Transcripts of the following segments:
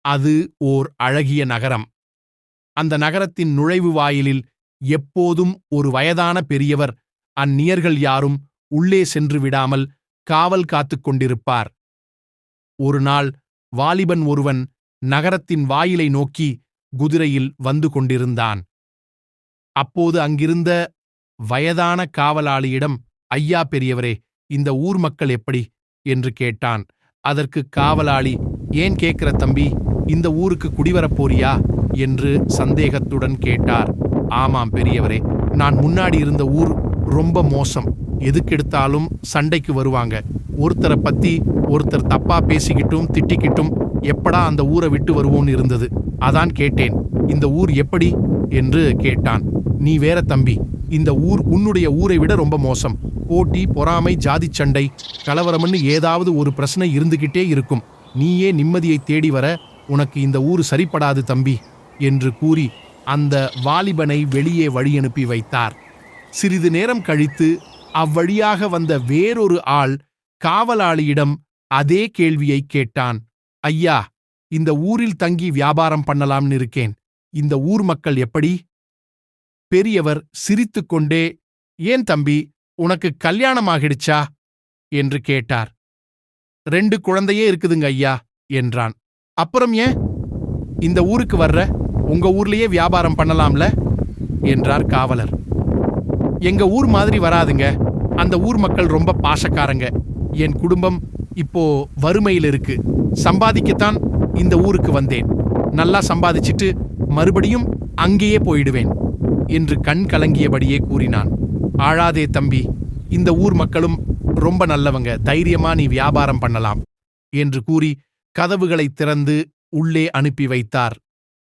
அது ஓர் அழகிய நகரம். அந்த நகரத்தின் நுழைவு வாயிலில் எப்போதும் ஒரு வயதான பெரியவர் அந்நியர்கள் யாரும் உள்ளே சென்று விடாமல் காவல் காத்துக் கொண்டிருப்பார். ஒரு நாள் வாலிபன் ஒருவன் நகரத்தின் வாயிலை நோக்கி குதிரையில் வந்து கொண்டிருந்தான். அப்போது அங்கிருந்த வயதான காவலாளியிடம், ஐயா பெரியவரே, இந்த ஊர் மக்கள் எப்படி என்று கேட்டான். அதற்கு காவலாளி, ஏன் கேட்கிற தம்பி, இந்த ஊருக்கு குடிவரப் போறியா என்று சந்தேகத்துடன் கேட்டார். ஆமாம் பெரியவரே, நான் முன்னாடி இருந்த ஊர் ரொம்ப மோசம். எதுக்கெடுத்தாலும் சண்டைக்கு வருவாங்க. ஒருத்தரை பத்தி ஒருத்தர் தப்பா பேசிக்கிட்டும் திட்டிக்கிட்டும் எப்படா அந்த ஊரை விட்டு வருவோன்னு இருந்தது. அதான் கேட்டேன், இந்த ஊர் எப்படி என்று கேட்டான். நீ வேற தம்பி, இந்த ஊர் உன்னுடைய ஊரை விட ரொம்ப மோசம். போட்டி, பொறாமை, ஜாதி சண்டை, கலவரம்னு ஏதாவது ஒரு பிரச்சனை இருந்துகிட்டே இருக்கும். நீயே நிம்மதியை தேடி வர உனக்கு இந்த ஊர் சரிப்படாது தம்பி என்று கூறி அந்த வாலிபனை வெளியே வழியனுப்பி வைத்தார். சிறிது நேரம் கழித்து அவ்வழியாக வந்த வேறொரு ஆள் காவலாளியிடம் அதே கேள்வியை கேட்டான். ஐயா, இந்த ஊரில் தங்கி வியாபாரம் பண்ணலாம்னு இருக்கேன். இந்த ஊர் மக்கள் எப்படி? பெரியவர் சிரித்துக்கொண்டே, ஏன் தம்பி, உனக்கு கல்யாணம் ஆகிடுச்சா என்று கேட்டார். 2 குழந்தையே இருக்குதுங்க ஐயா என்றான். அப்புறம் ஏன் இந்த ஊருக்கு வர்ற? உங்க ஊர்லயே வியாபாரம் பண்ணலாம்ல என்றார் காவலர். எங்க ஊர் மாதிரி வராதுங்க. அந்த ஊர் மக்கள் ரொம்ப பாசக்காரங்க. என் குடும்பம் இப்போ வறுமையில் இருக்கு. சம்பாதிக்கத்தான் இந்த ஊருக்கு வந்தேன். நல்லா சம்பாதிச்சிட்டு மறுபடியும் அங்கேயே போயிடுவேன் என்று கண் கலங்கியபடியே கூறினான். ஆழாதே தம்பி, இந்த ஊர் மக்களும் ரொம்ப நல்லவங்க. தைரியமா நீ வியாபாரம் பண்ணலாம் என்று கூறி கதவுகளை திறந்து உள்ளே அனுப்பி வைத்தார்.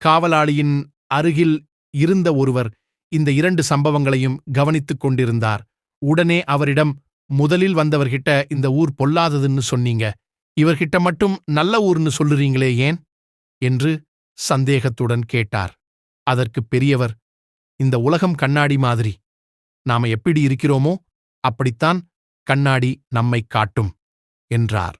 காவலாளியின் அருகில் இருந்த ஒருவர் இந்த 2 சம்பவங்களையும் கவனித்துக் கொண்டிருந்தார். உடனே அவரிடம், முதலில் வந்தவர்கிட்ட இந்த ஊர் பொல்லாததுன்னு சொன்னீங்க, இவர்கிட்ட மட்டும் நல்ல ஊர்னு சொல்லுறீங்களே ஏன் என்று சந்தேகத்துடன் கேட்டார். அதற்கு பெரியவர், இந்த உலகம் கண்ணாடி மாதிரி. நாம எப்படி இருக்கிறோமோ அப்படித்தான் கண்ணாடி நம்மை காட்டும் என்றார்.